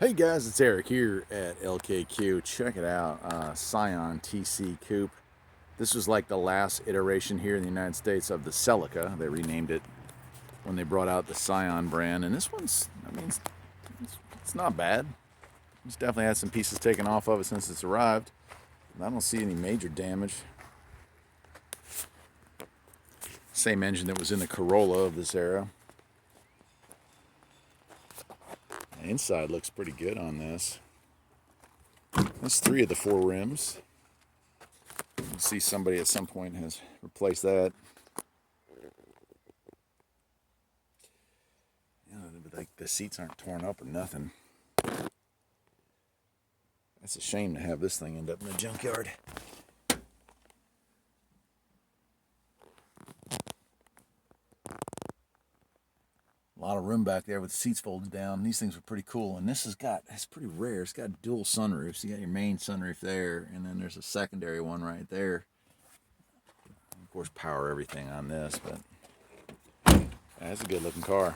Hey guys, it's Eric here at LKQ. Check it out, Scion TC coupe. This was like the last iteration here in the United States of the Celica. They renamed it when they brought out the Scion brand, and this one's, it's not bad. It's definitely had some pieces taken off of it since it's arrived. I don't see any major damage. Same engine that was in the Corolla of this era. The inside looks pretty good on this. That's 3 of the 4 rims. You can see somebody at some point has replaced that. You know, like the seats aren't torn up or nothing. That's a shame to have this thing end up in the junkyard. A lot of room back there with the seats folded down. These things are pretty cool, and it's pretty rare. It's got dual sunroofs. You got your main sunroof there, and then there's a secondary one right there. Of course, power everything on this, but that's a good looking car.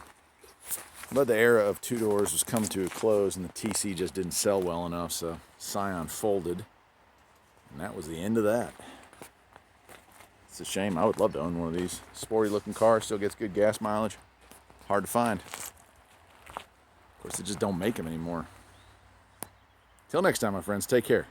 But the era of 2 doors was coming to a close, and the TC just didn't sell well enough, so Scion folded, and that was the end of that. It's a shame. I would love to own one of these. Sporty looking car, still gets good gas mileage. Hard to find. Of course, they just don't make them anymore. Till next time, my friends, take care.